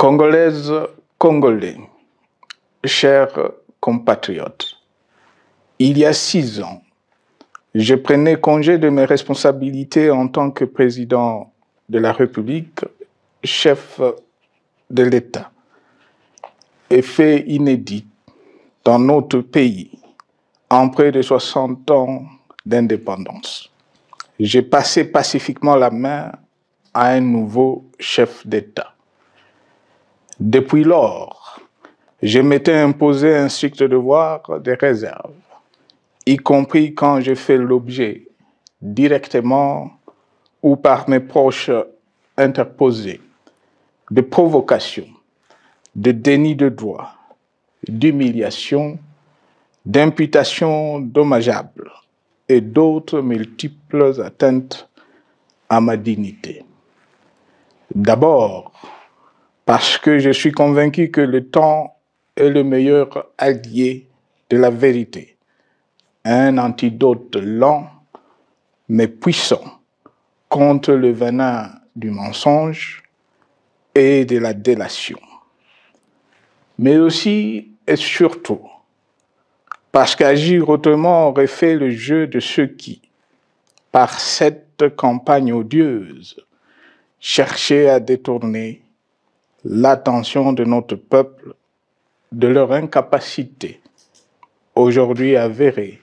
Congolaises, Congolais, chers compatriotes, il y a 6 ans, je prenais congé de mes responsabilités en tant que président de la République, chef de l'État. Et fait inédit dans notre pays, en près de 60 ans d'indépendance. J'ai passé pacifiquement la main à un nouveau chef d'État. Depuis lors, je m'étais imposé un strict devoir de réserve, y compris quand j'ai fait l'objet, directement ou par mes proches interposés, de provocations, de déni de droit, d'humiliation, d'imputations dommageables et d'autres multiples atteintes à ma dignité. D'abord, parce que je suis convaincu que le temps est le meilleur allié de la vérité, un antidote lent mais puissant contre le venin du mensonge et de la délation. Mais aussi et surtout, parce qu'agir autrement aurait fait le jeu de ceux qui, par cette campagne odieuse, cherchaient à détourner l'attention de notre peuple de leur incapacité, aujourd'hui avérée,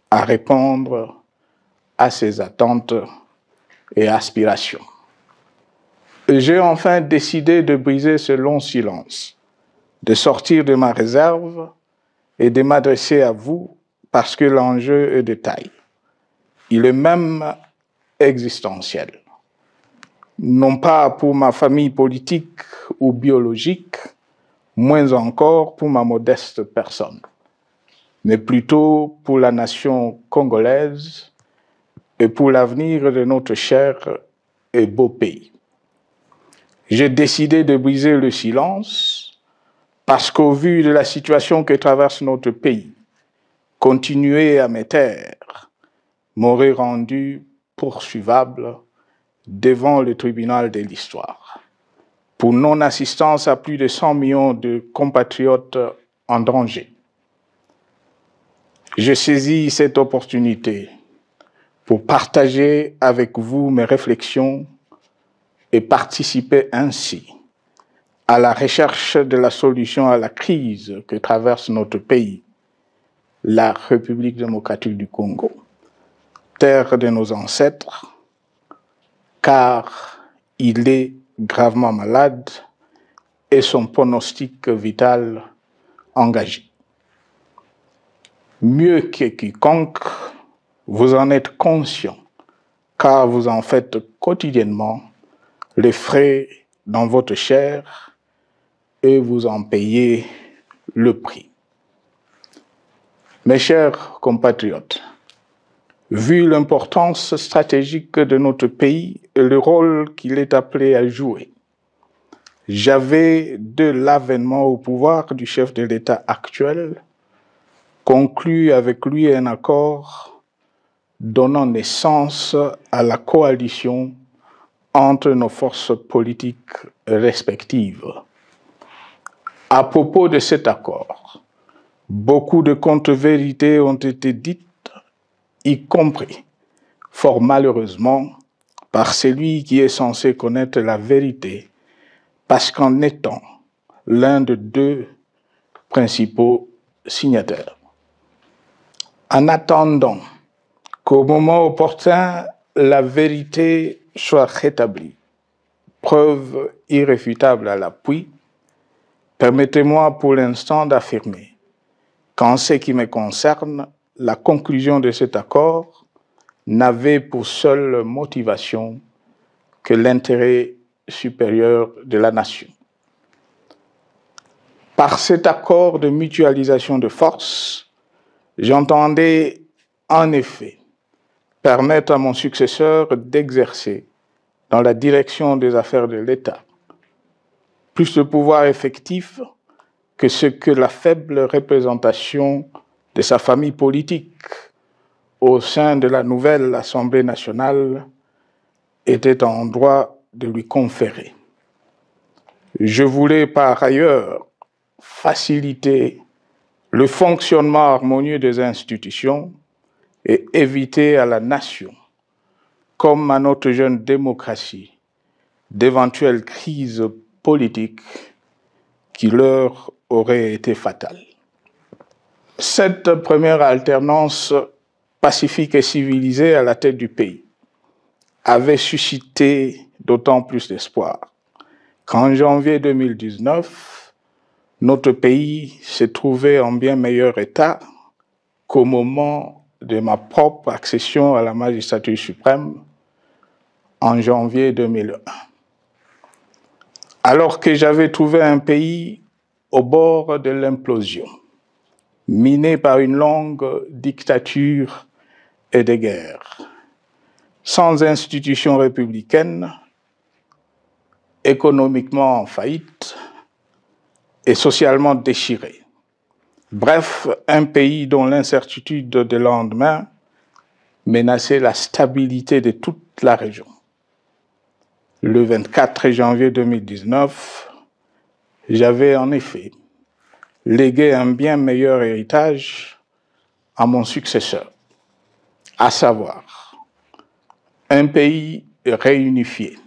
à répondre à ses attentes et aspirations. J'ai enfin décidé de briser ce long silence, de sortir de ma réserve et de m'adresser à vous parce que l'enjeu est de taille. Il est même existentiel. Non pas pour ma famille politique ou biologique, moins encore pour ma modeste personne, mais plutôt pour la nation congolaise et pour l'avenir de notre cher et beau pays. J'ai décidé de briser le silence parce qu'au vu de la situation que traverse notre pays, continuer à me taire m'aurait rendu poursuivable devant le tribunal de l'histoire pour non-assistance à plus de 100 millions de compatriotes en danger. Je saisis cette opportunité pour partager avec vous mes réflexions et participer ainsi à la recherche de la solution à la crise que traverse notre pays, la République démocratique du Congo, terre de nos ancêtres, car il est gravement malade et son pronostic vital engagé. Mieux que quiconque, vous en êtes conscient, car vous en faites quotidiennement les frais dans votre chair et vous en payez le prix. Mes chers compatriotes, vu l'importance stratégique de notre pays et le rôle qu'il est appelé à jouer, j'avais, de l'avènement au pouvoir du chef de l'État actuel, conclu avec lui un accord donnant naissance à la coalition entre nos forces politiques respectives. À propos de cet accord, beaucoup de contre-vérités ont été dites, y compris, fort malheureusement, par celui qui est censé connaître la vérité, parce qu'en étant l'un de 2 principaux signataires. En attendant qu'au moment opportun, la vérité soit rétablie, preuve irréfutable à l'appui, permettez-moi pour l'instant d'affirmer qu'en ce qui me concerne, la conclusion de cet accord n'avait pour seule motivation que l'intérêt supérieur de la nation. Par cet accord de mutualisation de forces, j'entendais en effet permettre à mon successeur d'exercer dans la direction des affaires de l'État plus de pouvoir effectif que ce que la faible représentation de sa famille politique au sein de la nouvelle Assemblée nationale était en droit de lui conférer. Je voulais par ailleurs faciliter le fonctionnement harmonieux des institutions et éviter à la nation, comme à notre jeune démocratie, d'éventuelles crises politiques qui leur auraient été fatales. Cette première alternance pacifique et civilisée à la tête du pays avait suscité d'autant plus d'espoir qu'en janvier 2019, notre pays s'est trouvé en bien meilleur état qu'au moment de ma propre accession à la magistrature suprême en janvier 2001. Alors que j'avais trouvé un pays au bord de l'implosion, miné par une longue dictature et des guerres, sans institutions républicaines, économiquement en faillite et socialement déchiré. Bref, un pays dont l'incertitude de lendemain menaçait la stabilité de toute la région. Le 24 janvier 2019, j'avais en effet légué un bien meilleur héritage à mon successeur, à savoir un pays réunifié,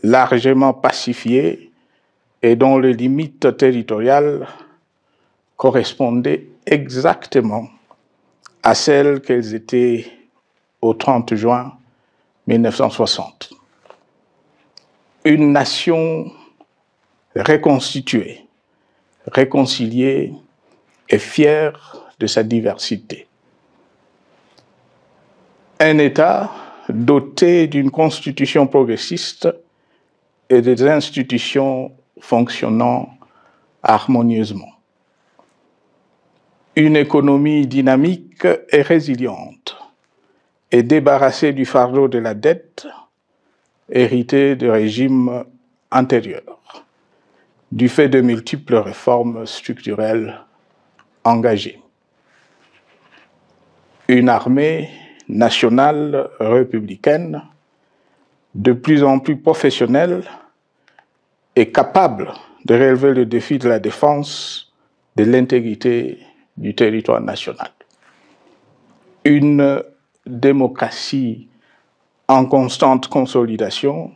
largement pacifié et dont les limites territoriales correspondaient exactement à celles qu'elles étaient au 30 juin 1960. Une nation reconstituée, réconciliée et fière de sa diversité. Un État doté d'une constitution progressiste et des institutions fonctionnant harmonieusement. Une économie dynamique et résiliente et débarrassée du fardeau de la dette hérité de régimes antérieurs, du fait de multiples réformes structurelles engagées. Une armée nationale républicaine de plus en plus professionnelle et capable de relever le défi de la défense de l'intégrité du territoire national. Une démocratie en constante consolidation,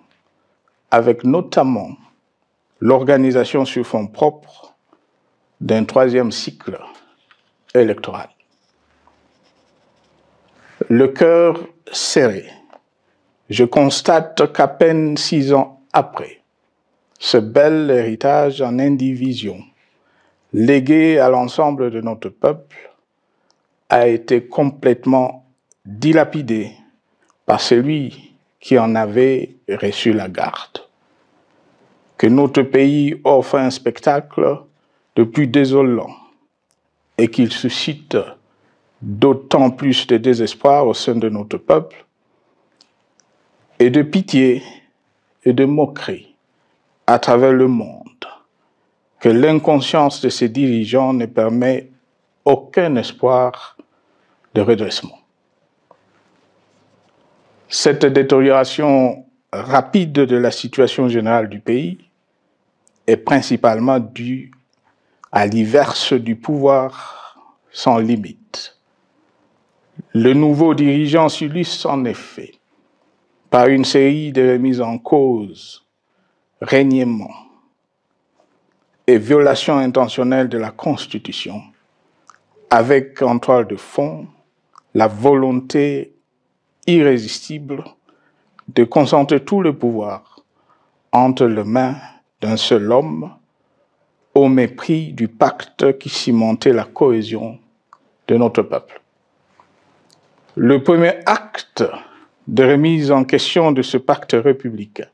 avec notamment l'organisation sur fonds propres d'un troisième cycle électoral. Le cœur serré, je constate qu'à peine 6 ans après, ce bel héritage en indivision, légué à l'ensemble de notre peuple, a été complètement dilapidé par celui qui en avait reçu la garde. Que notre pays offre un spectacle de plus désolant et qu'il suscite d'autant plus de désespoir au sein de notre peuple et de pitié et de moquerie à travers le monde, que l'inconscience de ses dirigeants ne permet aucun espoir de redressement. Cette détérioration rapide de la situation générale du pays est principalement due à l'iverse du pouvoir sans limite. Le nouveau dirigeant s'illustre en effet par une série de remises en cause, reniements et violations intentionnelles de la Constitution, avec en toile de fond la volonté irrésistible de concentrer tout le pouvoir entre les mains d'un seul homme au mépris du pacte qui cimentait la cohésion de notre peuple. Le premier acte de remise en question de ce pacte républicain,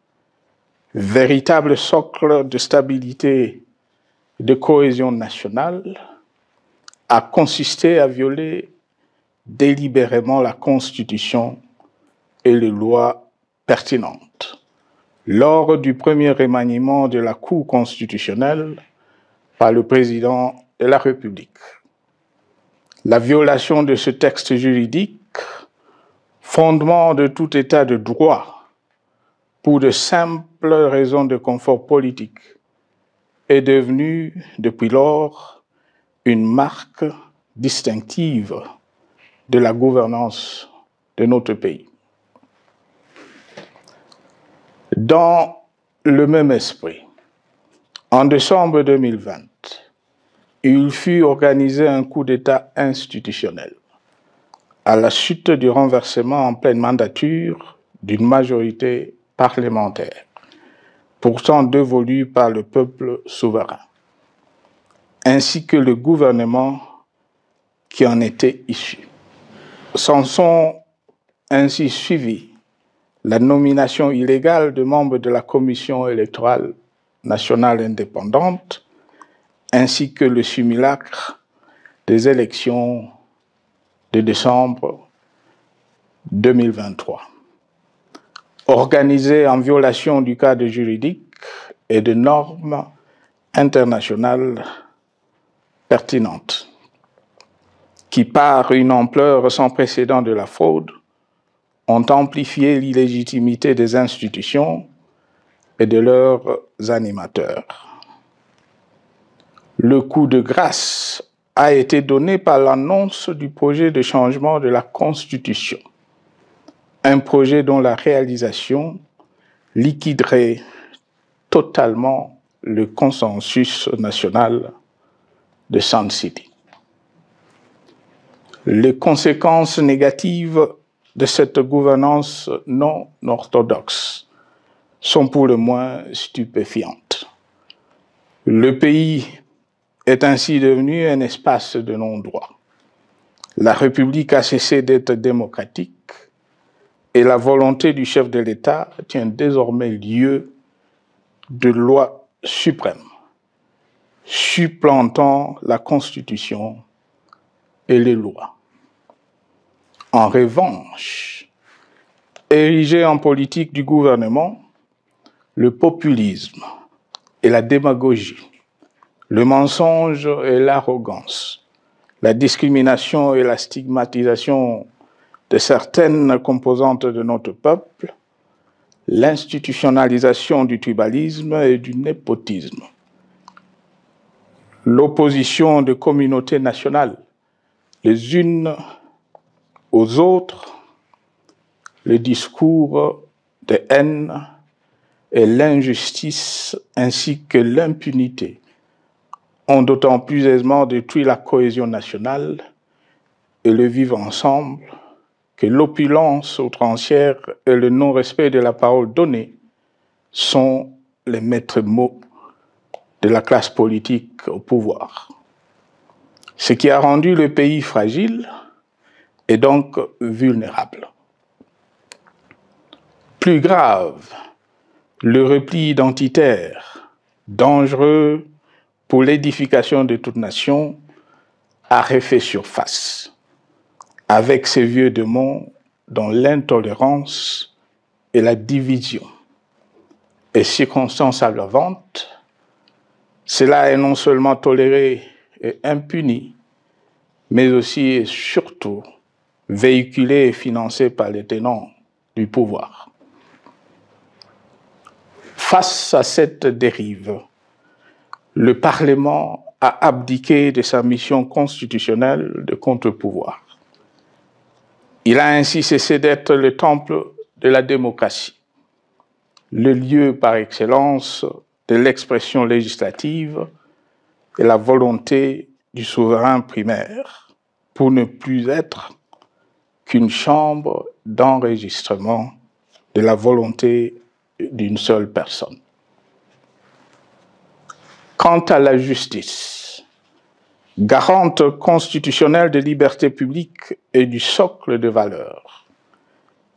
véritable socle de stabilité et de cohésion nationale, a consisté à violer délibérément la Constitution et les lois pertinentes lors du premier remaniement de la Cour constitutionnelle par le président de la République. La violation de ce texte juridique, fondement de tout état de droit, pour de simples raisons de confort politique est devenu depuis lors une marque distinctive de la gouvernance de notre pays. Dans le même esprit, en décembre 2020, il fut organisé un coup d'État institutionnel à la suite du renversement en pleine mandature d'une majorité parlementaire, pourtant dévolue par le peuple souverain, ainsi que le gouvernement qui en était issu. S'en sont ainsi suivis la nomination illégale de membres de la Commission électorale nationale indépendante, ainsi que le simulacre des élections de décembre 2023, organisées en violation du cadre juridique et de normes internationales pertinentes, qui, par une ampleur sans précédent de la fraude, ont amplifié l'illégitimité des institutions et de leurs animateurs. Le coup de grâce a été donné par l'annonce du projet de changement de la Constitution, un projet dont la réalisation liquiderait totalement le consensus national de Sun City. Les conséquences négatives de cette gouvernance non orthodoxe sont pour le moins stupéfiantes. Le pays est ainsi devenu un espace de non-droit. La République a cessé d'être démocratique et la volonté du chef de l'État tient désormais lieu de loi suprême, supplantant la Constitution et les lois. En revanche, érigé en politique du gouvernement, le populisme et la démagogie, le mensonge et l'arrogance, la discrimination et la stigmatisation de certaines composantes de notre peuple, l'institutionnalisation du tribalisme et du népotisme, l'opposition de communautés nationales les unes aux autres, le discours de haine et l'injustice ainsi que l'impunité ont d'autant plus aisément détruit la cohésion nationale et le vivre ensemble que l'opulence outrancière et le non-respect de la parole donnée sont les maîtres mots de la classe politique au pouvoir. Ce qui a rendu le pays fragile et donc vulnérable. Plus grave, le repli identitaire, dangereux pour l'édification de toute nation, a refait surface, avec ses vieux démons dont l'intolérance et la division est circonstance aggravante. Cela est non seulement toléré et impuni, mais aussi et surtout véhiculé et financé par les tenants du pouvoir. Face à cette dérive, le Parlement a abdiqué de sa mission constitutionnelle de contre-pouvoir. Il a ainsi cessé d'être le temple de la démocratie, le lieu par excellence de l'expression législative et la volonté du souverain primaire, pour ne plus être qu'une chambre d'enregistrement de la volonté d'une seule personne. Quant à la justice, garante constitutionnelle de liberté publique et du socle de valeurs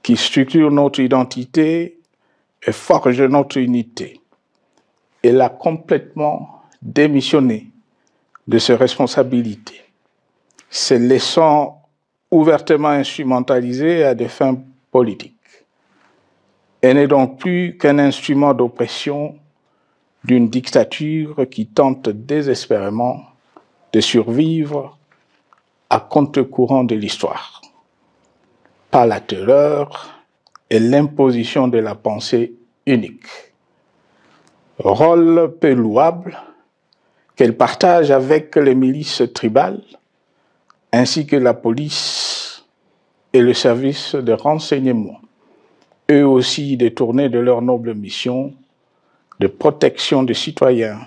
qui structure notre identité et forge notre unité, elle a complètement démissionné de ses responsabilités, se laissant ouvertement instrumentalisée à des fins politiques. Elle n'est donc plus qu'un instrument d'oppression d'une dictature qui tente désespérément de survivre à contre-courant de l'histoire, par la terreur et l'imposition de la pensée unique. Rôle peu louable, qu'elle partage avec les milices tribales, ainsi que la police et le service de renseignement, eux aussi détournés de leur noble mission de protection des citoyens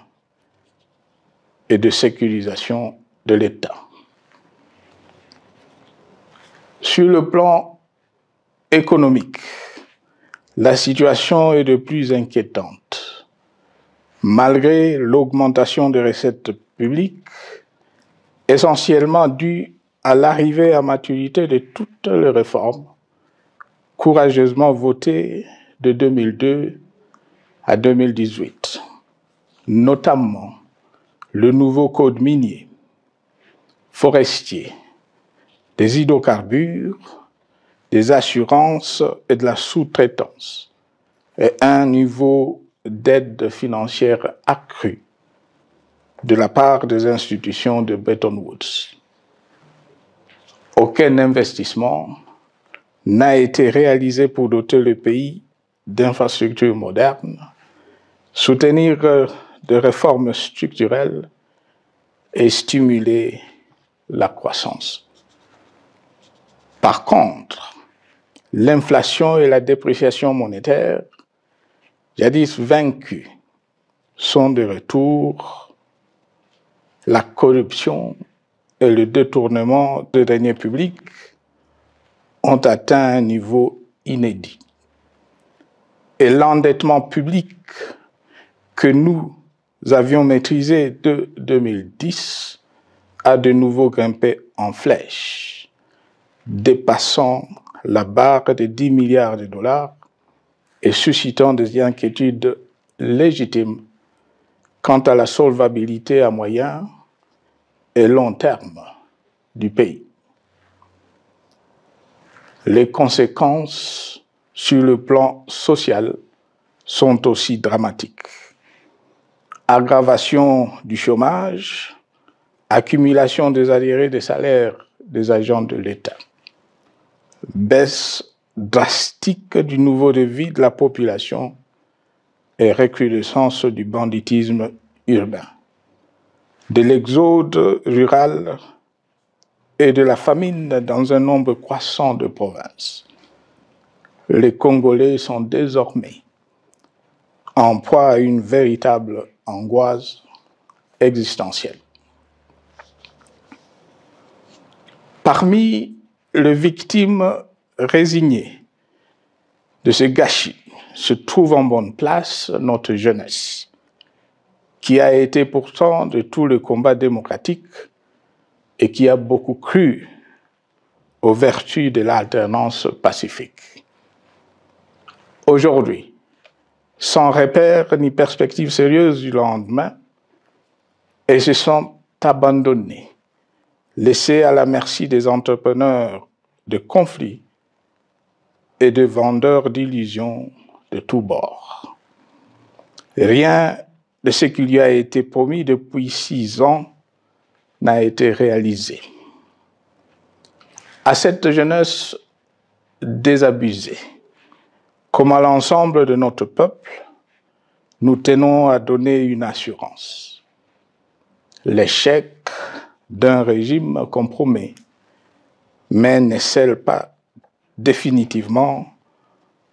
et de sécurisation de l'État. Sur le plan économique, la situation est de plus inquiétante. Malgré l'augmentation des recettes publiques, essentiellement due à l'arrivée à maturité de toutes les réformes courageusement votées de 2002 à 2018, notamment le nouveau code minier, forestier, des hydrocarbures, des assurances et de la sous-traitance, et un niveau d'aide financière accru de la part des institutions de Bretton Woods. Aucun investissement n'a été réalisé pour doter le pays d'infrastructures modernes, soutenir des réformes structurelles et stimuler la croissance. Par contre, l'inflation et la dépréciation monétaire, jadis vaincues, sont de retour. La corruption et le détournement de deniers publics ont atteint un niveau inédit. Et l'endettement public que nous avions maîtrisé de 2010 a de nouveau grimpé en flèche, dépassant la barre de 10 milliards de dollars et suscitant des inquiétudes légitimes quant à la solvabilité à moyen et long terme du pays. Les conséquences sur le plan social sont aussi dramatiques. Aggravation du chômage, accumulation des arriérés des salaires des agents de l'État, baisse drastique du niveau de vie de la population et recrudescence du banditisme urbain, de l'exode rural et de la famine dans un nombre croissant de provinces. Les Congolais sont désormais en proie à une véritable angoisse existentielle. Parmi les victimes résignées de ce gâchis se trouve en bonne place notre jeunesse, qui a été pourtant de tout le combat démocratique et qui a beaucoup cru aux vertus de l'alternance pacifique. Aujourd'hui, sans repère ni perspective sérieuse du lendemain, ils se sont abandonnés, laissés à la merci des entrepreneurs de conflits et de vendeurs d'illusions de tous bords. Rien de ce qui lui a été promis depuis 6 ans n'a été réalisé. À cette jeunesse désabusée, comme à l'ensemble de notre peuple, nous tenons à donner une assurance. L'échec d'un régime compromet, mais ne scelle pas définitivement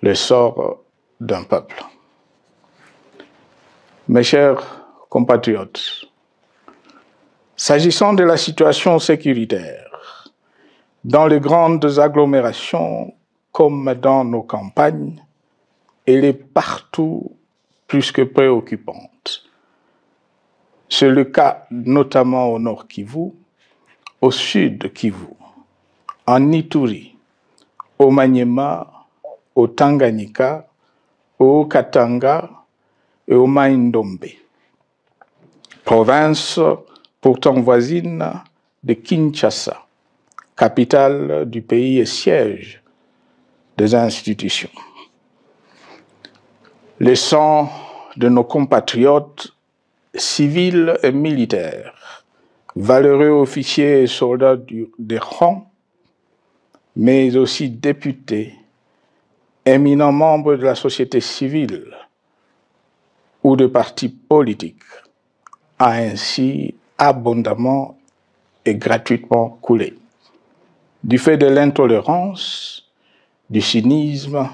le sort d'un peuple. Mes chers compatriotes, s'agissant de la situation sécuritaire, dans les grandes agglomérations comme dans nos campagnes, elle est partout plus que préoccupante. C'est le cas notamment au nord Kivu, au sud Kivu, en Ituri, au Maniema, au Tanganyika, au Katanga et au Mai-Ndombe, province pourtant voisine de Kinshasa, capitale du pays et siège des institutions. Le sang de nos compatriotes civils et militaires, valeureux officiers et soldats des rangs, mais aussi députés, éminents membres de la société civile ou de partis politiques, a ainsi abondamment et gratuitement coulé. Du fait de l'intolérance, du cynisme,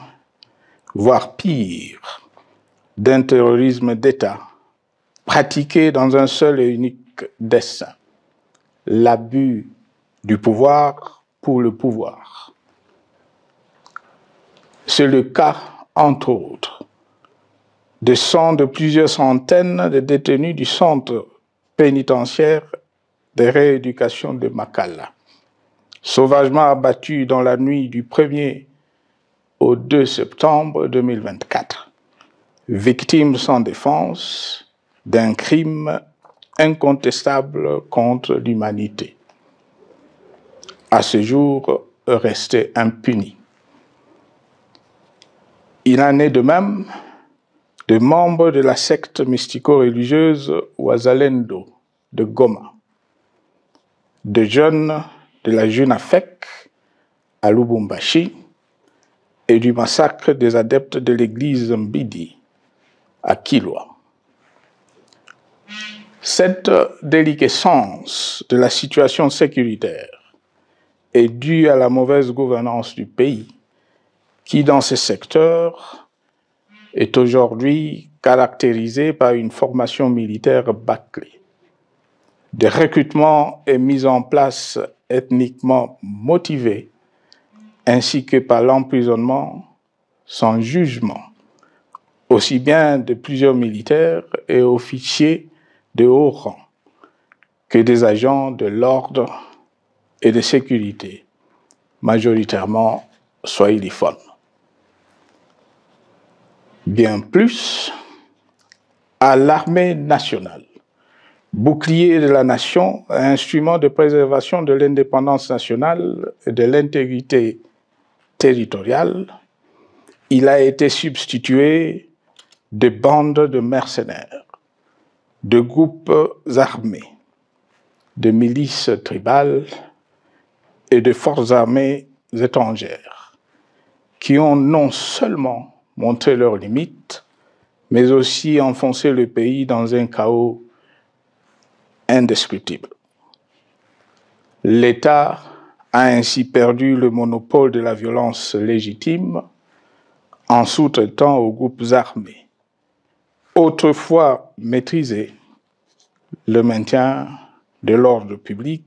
voire pire, d'un terrorisme d'État pratiqué dans un seul et unique dessein, l'abus du pouvoir pour le pouvoir. C'est le cas, entre autres, de plusieurs centaines de détenus du centre pénitentiaire de rééducation de Makala, sauvagement abattus dans la nuit du 1er au 2 septembre 2024, victimes sans défense d'un crime incontestable contre l'humanité, à ce jour resté impuni. Il en est de même de membres de la secte mystico-religieuse Wazalendo de Goma, de jeunes de la Junafek à Lubumbashi et du massacre des adeptes de l'église Mbidi à Kilwa. Cette déliquescence de la situation sécuritaire est due à la mauvaise gouvernance du pays qui, dans ces secteurs, est aujourd'hui caractérisée par une formation militaire bâclée, des recrutements et mises en place ethniquement motivés, ainsi que par l'emprisonnement sans jugement, aussi bien de plusieurs militaires et officiers de haut rang que des agents de l'ordre et de sécurité, majoritairement swahiliphones. Bien plus, à l'armée nationale, bouclier de la nation, instrument de préservation de l'indépendance nationale et de l'intégrité territoriale, il a été substitué de bandes de mercenaires, de groupes armés, de milices tribales et de forces armées étrangères qui ont non seulement montré leurs limites, mais aussi enfoncé le pays dans un chaos indescriptible. L'État a ainsi perdu le monopole de la violence légitime en sous-traitant aux groupes armés, autrefois maîtrisés, le maintien de l'ordre public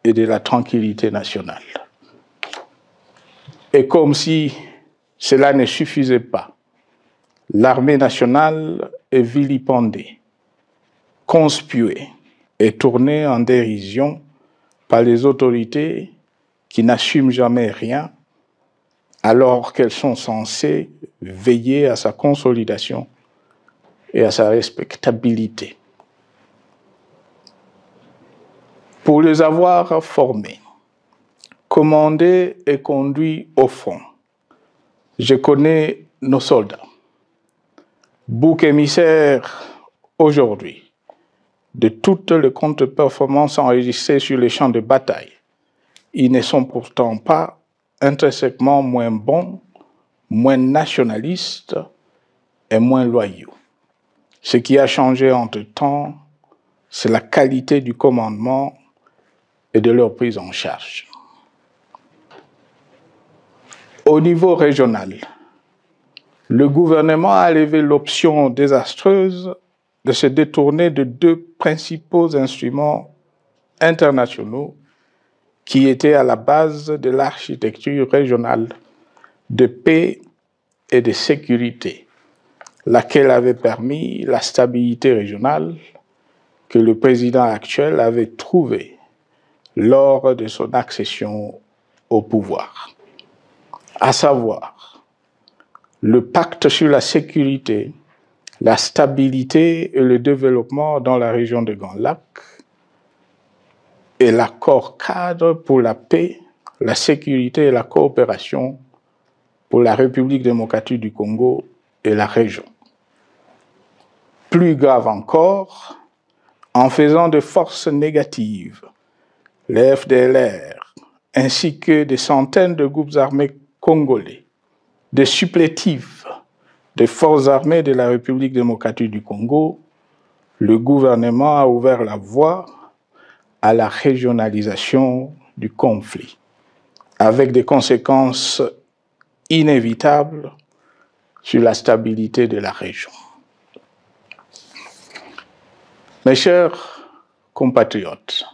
et de la tranquillité nationale. Et comme si cela ne suffisait pas, l'armée nationale est vilipendée, conspuée et tournée en dérision par les autorités qui n'assument jamais rien alors qu'elles sont censées veiller à sa consolidation et à sa respectabilité. Pour les avoir formés, commandés et conduits au front, je connais nos soldats, boucs émissaires aujourd'hui de toutes les contre-performances enregistrées sur les champs de bataille. Ils ne sont pourtant pas intrinsèquement moins bons, moins nationalistes et moins loyaux. Ce qui a changé entre-temps, c'est la qualité du commandement et de leur prise en charge. Au niveau régional, le gouvernement a levé l'option désastreuse de se détourner de deux principaux instruments internationaux qui étaient à la base de l'architecture régionale de paix et de sécurité, laquelle avait permis la stabilité régionale que le président actuel avait trouvée lors de son accession au pouvoir, à savoir le pacte sur la sécurité, la stabilité et le développement dans la région de Grand Lac et l'accord cadre pour la paix, la sécurité et la coopération pour la République démocratique du Congo et la région. Plus grave encore, en faisant de forces négatives, les FDLR, ainsi que des centaines de groupes armés congolais, des supplétifs des forces armées de la République démocratique du Congo, le gouvernement a ouvert la voie à la régionalisation du conflit, avec des conséquences inévitables sur la stabilité de la région. Mes chers compatriotes,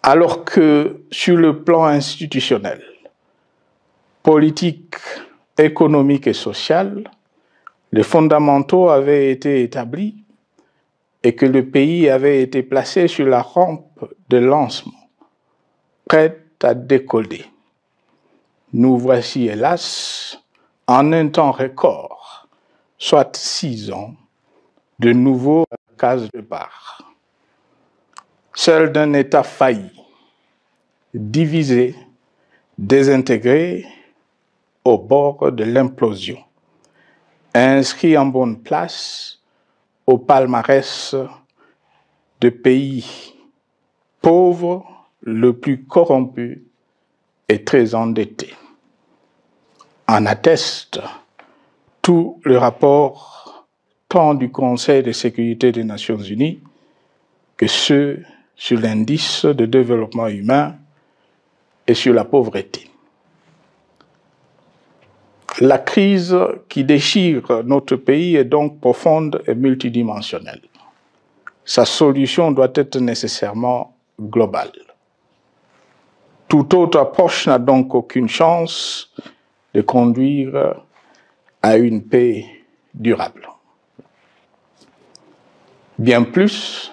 alors que sur le plan institutionnel, politique, économique et social, les fondamentaux avaient été établis et que le pays avait été placé sur la rampe de lancement, prêt à décoller. Nous voici, hélas, en un temps record, soit 6 ans, de nouveau à la case de départ. Seul d'un État failli, divisé, désintégré, au bord de l'implosion, inscrit en bonne place au palmarès de pays pauvres, le plus corrompu et très endetté. En atteste tout le rapport tant du Conseil de sécurité des Nations Unies que ceux sur l'indice de développement humain et sur la pauvreté. La crise qui déchire notre pays est donc profonde et multidimensionnelle. Sa solution doit être nécessairement globale. Toute autre approche n'a donc aucune chance de conduire à une paix durable. Bien plus,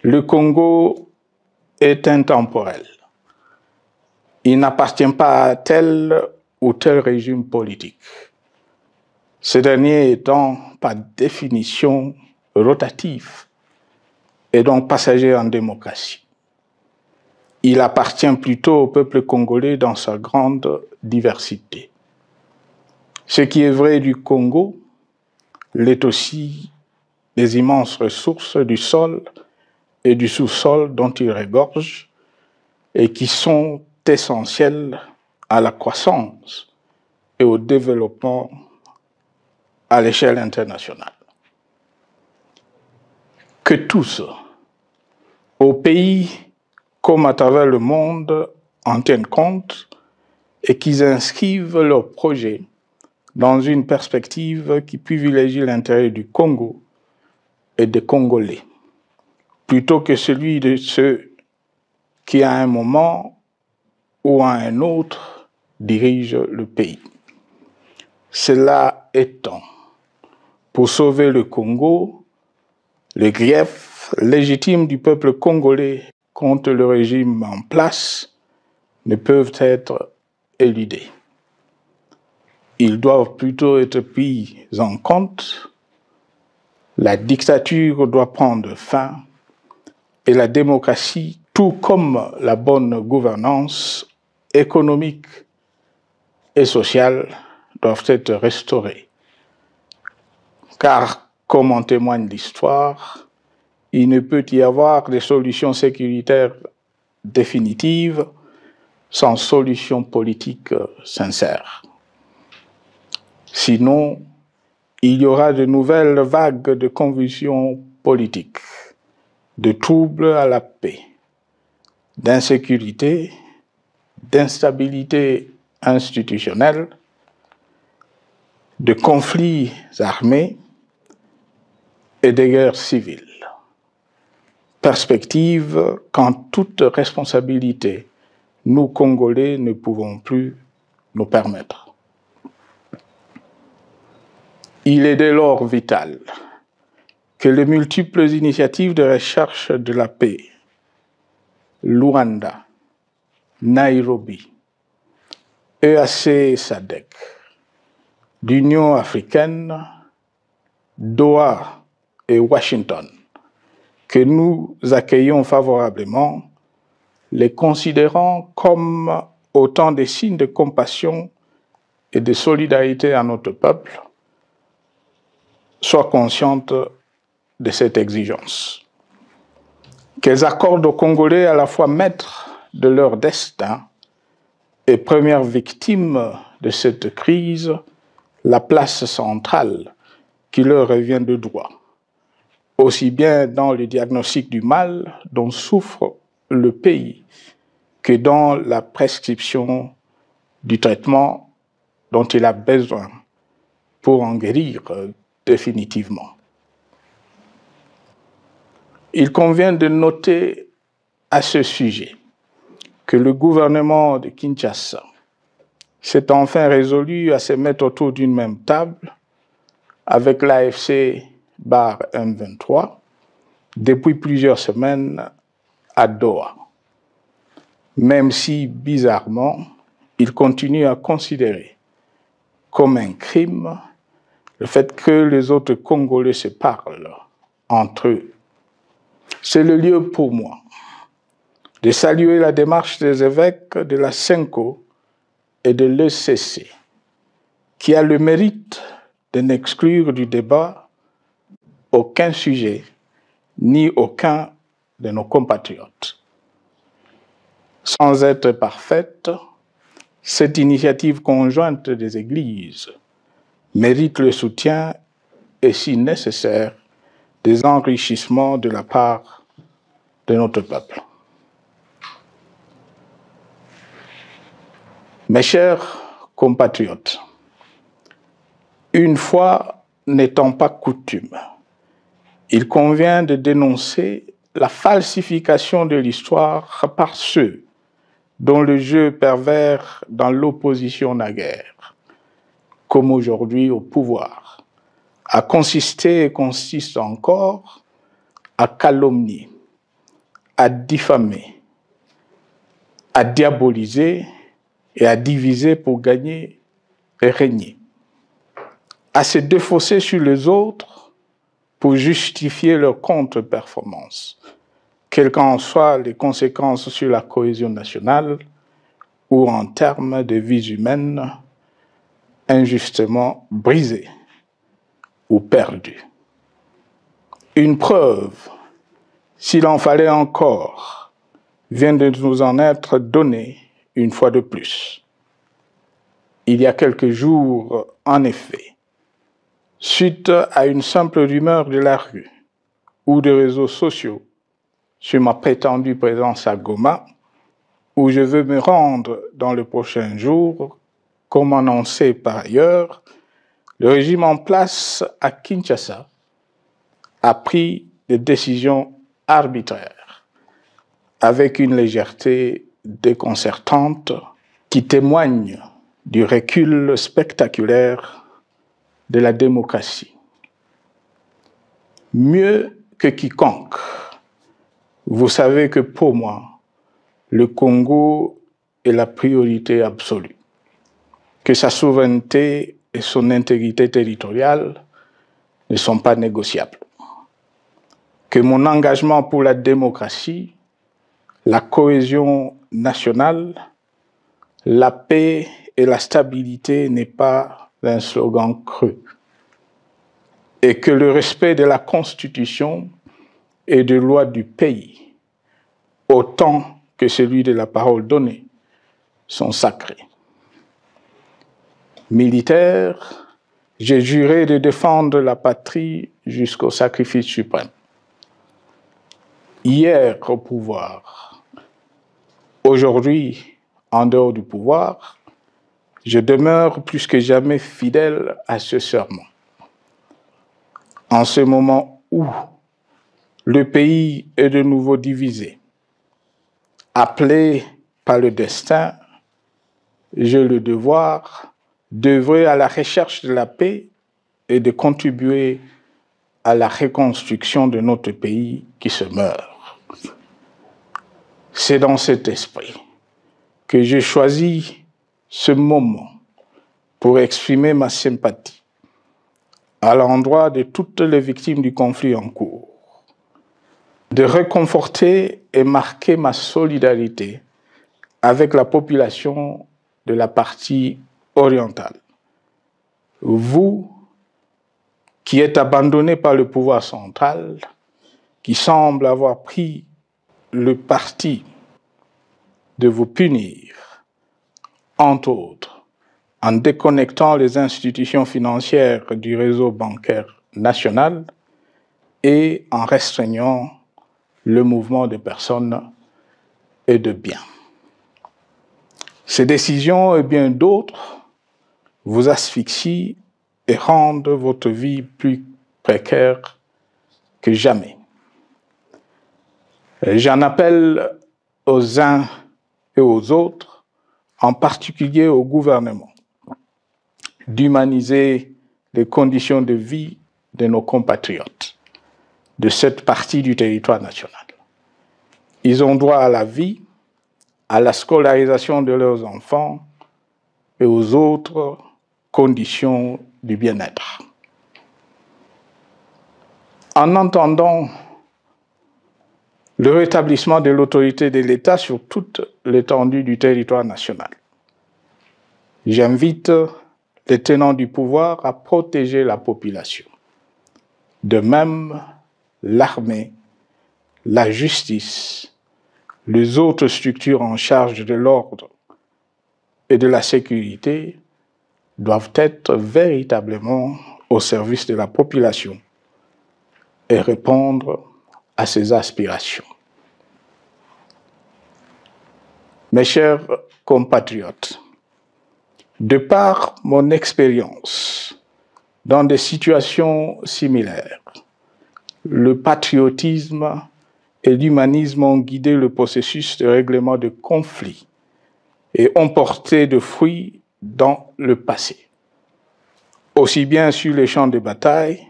le Congo est intemporel. Il n'appartient pas à tel ou tel régime politique, ce dernier étant par définition rotatif et donc passager en démocratie. Il appartient plutôt au peuple congolais dans sa grande diversité. Ce qui est vrai du Congo l'est aussi des immenses ressources du sol et du sous-sol dont il regorge et qui sont essentielles à la croissance et au développement à l'échelle internationale. Que tous, au pays comme à travers le monde, en tiennent compte et qu'ils inscrivent leurs projets dans une perspective qui privilégie l'intérêt du Congo et des Congolais, plutôt que celui de ceux qui, à un moment ou à un autre, dirigent le pays. Cela étant, pour sauver le Congo, les griefs légitimes du peuple congolais contre le régime en place ne peuvent être éludés. Ils doivent plutôt être pris en compte. La dictature doit prendre fin et la démocratie, tout comme la bonne gouvernance économique et sociale, doivent être restaurées. Car, comme en témoigne l'histoire, il ne peut y avoir de solutions sécuritaires définitives sans solution politique sincère. Sinon, il y aura de nouvelles vagues de convulsions politiques, de troubles à la paix, d'insécurité, d'instabilité institutionnelle, de conflits armés et de guerres civiles. Perspective qu'en toute responsabilité, nous, Congolais, ne pouvons plus nous permettre. Il est dès lors vital que les multiples initiatives de recherche de la paix, Luanda, Nairobi, EAC SADC, l'Union africaine, Doha et Washington, que nous accueillons favorablement, les considérant comme autant de signes de compassion et de solidarité à notre peuple, soient conscientes de cette exigence. Qu'elles accordent aux Congolais à la fois maîtres de leur destin et premières victimes de cette crise la place centrale qui leur revient de droit, aussi bien dans le diagnostic du mal dont souffre le pays que dans la prescription du traitement dont il a besoin pour en guérir définitivement. Il convient de noter à ce sujet que le gouvernement de Kinshasa s'est enfin résolu à se mettre autour d'une même table avec l'AFC/M23 depuis plusieurs semaines à Doha, même si, bizarrement, il continue à considérer comme un crime le fait que les autres Congolais se parlent entre eux. C'est le lieu pour moi de saluer la démarche des évêques de la CENCO et de l'ECC, qui a le mérite de n'exclure du débat aucun sujet ni aucun de nos compatriotes. Sans être parfaite, cette initiative conjointe des Églises mérite le soutien et, si nécessaire, des enrichissements de la part de notre peuple. Mes chers compatriotes, une fois n'étant pas coutume, il convient de dénoncer la falsification de l'histoire par ceux dont le jeu pervers dans l'opposition naguère, comme aujourd'hui au pouvoir, a consisté et consiste encore à calomnier, à diffamer, à diaboliser et à diviser pour gagner et régner, à se défausser sur les autres pour justifier leur contre-performance, quelles qu'en soient les conséquences sur la cohésion nationale ou en termes de vies humaines injustement brisées ou perdues. Une preuve, s'il en fallait encore, vient de nous en être donnée une fois de plus. Il y a quelques jours, en effet, suite à une simple rumeur de la rue ou des réseaux sociaux sur ma prétendue présence à Goma, où je veux me rendre dans le prochain jour, comme annoncé par ailleurs, le régime en place à Kinshasa a pris des décisions arbitraires, avec une légèreté déconcertante qui témoigne du recul spectaculaire de la démocratie. Mieux que quiconque, vous savez que pour moi, le Congo est la priorité absolue, que sa souveraineté et son intégrité territoriale ne sont pas négociables, que mon engagement pour la démocratie, la cohésion nationale, la paix et la stabilité n'est pas un slogan creux, et que le respect de la Constitution et des lois du pays, autant que celui de la parole donnée, sont sacrés. Militaire, j'ai juré de défendre la patrie jusqu'au sacrifice suprême. Hier au pouvoir, aujourd'hui en dehors du pouvoir, je demeure plus que jamais fidèle à ce serment. En ce moment où le pays est de nouveau divisé, appelé par le destin, j'ai le devoir d'œuvrer à la recherche de la paix et de contribuer à la reconstruction de notre pays qui se meurt. C'est dans cet esprit que j'ai choisi ce moment pour exprimer ma sympathie à l'endroit de toutes les victimes du conflit en cours, de réconforter et marquer ma solidarité avec la population de la partie orientale. Vous, qui êtes abandonnés par le pouvoir central, qui semble avoir pris le parti de vous punir, entre autres, en déconnectant les institutions financières du réseau bancaire national et en restreignant le mouvement de personnes et de biens. Ces décisions et bien d'autres vous asphyxient et rendent votre vie plus précaire que jamais. J'en appelle aux uns et aux autres, en particulier au gouvernement, d'humaniser les conditions de vie de nos compatriotes de cette partie du territoire national. Ils ont droit à la vie, à la scolarisation de leurs enfants et aux autres conditions du bien-être. En entendant le rétablissement de l'autorité de l'État sur toute l'étendue du territoire national, j'invite les tenants du pouvoir à protéger la population. De même, l'armée, la justice, les autres structures en charge de l'ordre et de la sécurité doivent être véritablement au service de la population et répondre à ses aspirations. Mes chers compatriotes, de par mon expérience dans des situations similaires, le patriotisme et l'humanisme ont guidé le processus de règlement de conflits et ont porté de fruits dans le passé, aussi bien sur les champs de bataille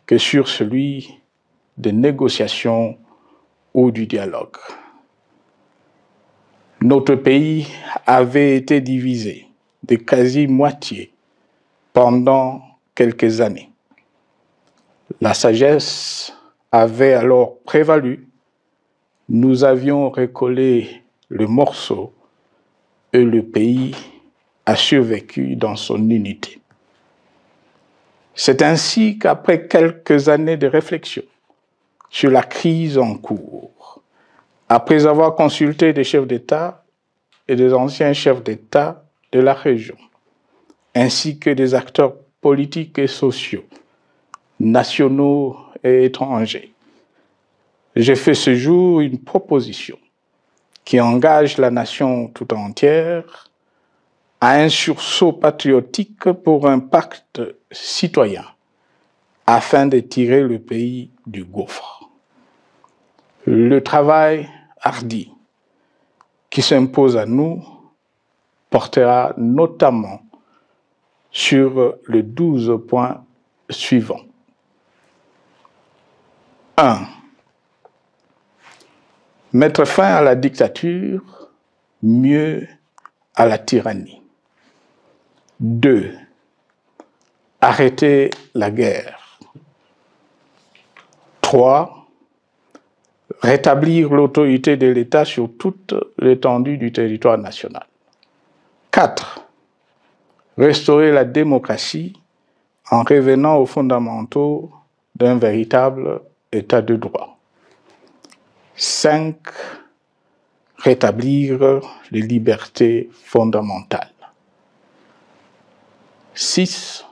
que sur celui des négociations ou du dialogue. Notre pays avait été divisé de quasi-moitié pendant quelques années. La sagesse avait alors prévalu. Nous avions recollé le morceau et le pays a survécu dans son unité. C'est ainsi qu'après quelques années de réflexion sur la crise en cours, après avoir consulté des chefs d'État et des anciens chefs d'État de la région, ainsi que des acteurs politiques et sociaux, nationaux et étrangers, j'ai fait ce jour une proposition qui engage la nation tout entière à un sursaut patriotique pour un pacte citoyen afin de tirer le pays du gouffre. Le travail hardi qui s'impose à nous portera notamment sur les 12 points suivants. 1. Mettre fin à la dictature, mieux à la tyrannie. 2. Arrêter la guerre. 3. Rétablir l'autorité de l'État sur toute l'étendue du territoire national. 4. Restaurer la démocratie en revenant aux fondamentaux d'un véritable État de droit. 5. Rétablir les libertés fondamentales. 6.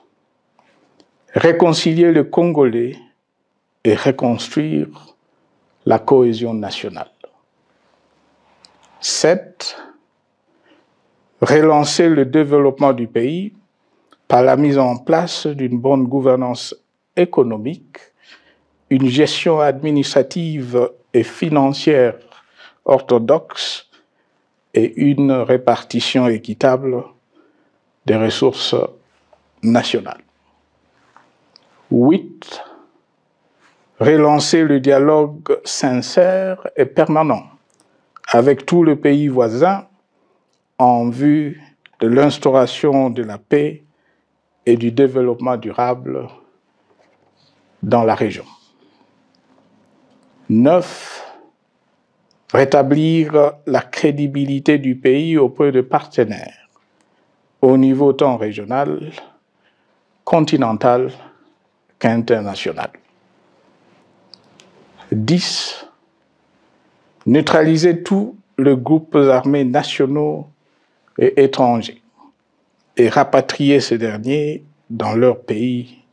Réconcilier le Congolais et reconstruire la cohésion nationale. 7. Relancer le développement du pays par la mise en place d'une bonne gouvernance économique, une gestion administrative et financière orthodoxe et une répartition équitable des ressources nationales. 8. Relancer le dialogue sincère et permanent avec tous les pays voisins en vue de l'instauration de la paix et du développement durable dans la région. 9. Rétablir la crédibilité du pays auprès de partenaires au niveau tant régional, continental qu'international. 10. Neutraliser tous les groupes armés nationaux et étrangers et rapatrier ces derniers dans leur pays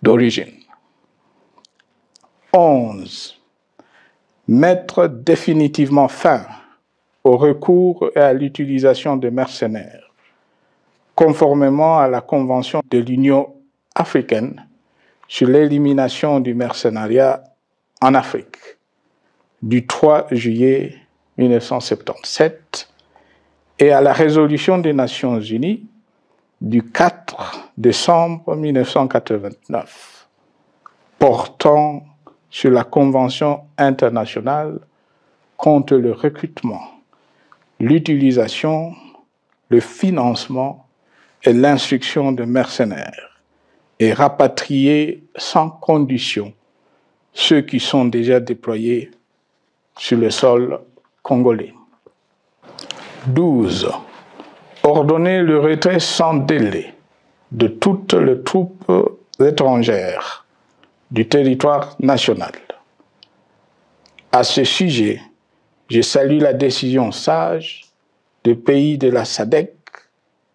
d'origine. 11. Mettre définitivement fin au recours et à l'utilisation de mercenaires, conformément à la Convention de l'Union africaine sur l'élimination du mercenariat en Afrique du 3 juillet 1977 et à la résolution des Nations Unies du 4 décembre 1989 portant sur la Convention internationale contre le recrutement, l'utilisation, le financement et l'instruction de mercenaires et rapatrier sans condition ceux qui sont déjà déployés sur le sol congolais. 12. Ordonner le retrait sans délai de toutes les troupes étrangères du territoire national. À ce sujet, je salue la décision sage des pays de la SADC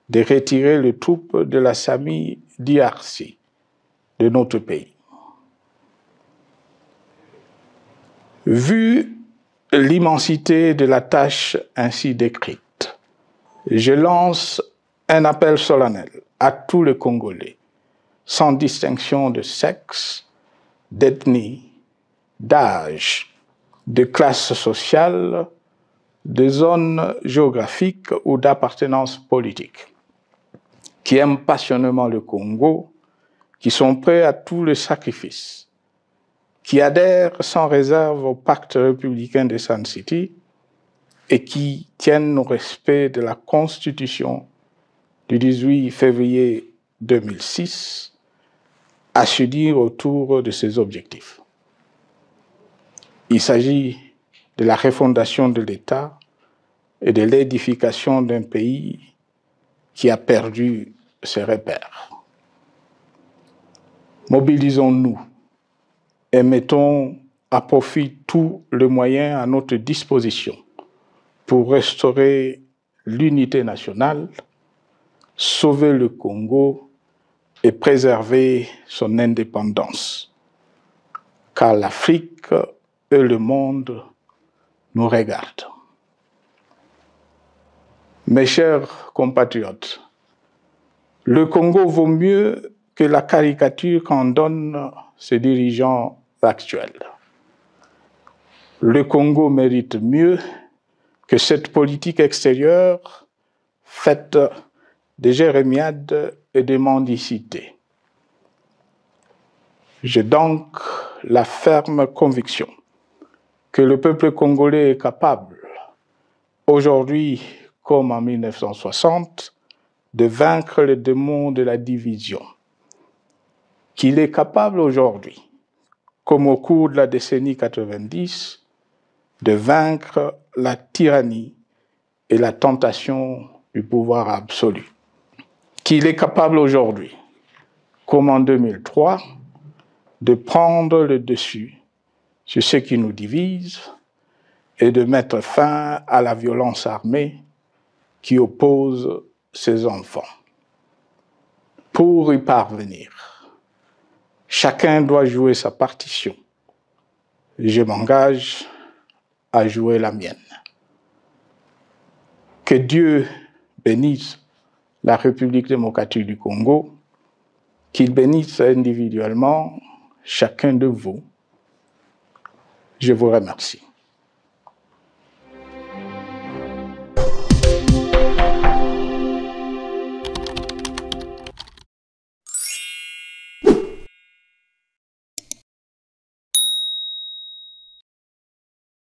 de retirer les troupes de la SAMI DRC de notre pays. Vu l'immensité de la tâche ainsi décrite, je lance un appel solennel à tous les Congolais, sans distinction de sexe, d'ethnie, d'âge, de classe sociale, de zone géographique ou d'appartenance politique, qui aiment passionnément le Congo, qui sont prêts à tous les sacrifices, qui adhèrent sans réserve au pacte républicain de Sun City et qui tiennent au respect de la Constitution du 18 février 2006, à se dire autour de ces objectifs. Il s'agit de la refondation de l'État et de l'édification d'un pays qui a perdu ses repères. Mobilisons-nous et mettons à profit tous les moyens à notre disposition pour restaurer l'unité nationale, sauver le Congo et préserver son indépendance, car l'Afrique et le monde nous regardent. Mes chers compatriotes, le Congo vaut mieux que la caricature qu'en donnent ses dirigeants actuels. Le Congo mérite mieux que cette politique extérieure faite de jérémiades et de mendicité. J'ai donc la ferme conviction que le peuple congolais est capable, aujourd'hui comme en 1960, de vaincre le démon de la division, qu'il est capable aujourd'hui, comme au cours de la décennie 90, de vaincre la tyrannie et la tentation du pouvoir absolu, qu'il est capable aujourd'hui, comme en 2003, de prendre le dessus sur ce qui nous divise et de mettre fin à la violence armée qui oppose ses enfants. Pour y parvenir, chacun doit jouer sa partition. Je m'engage à jouer la mienne. Que Dieu bénisse la République démocratique du Congo, qu'il bénisse individuellement chacun de vous. Je vous remercie.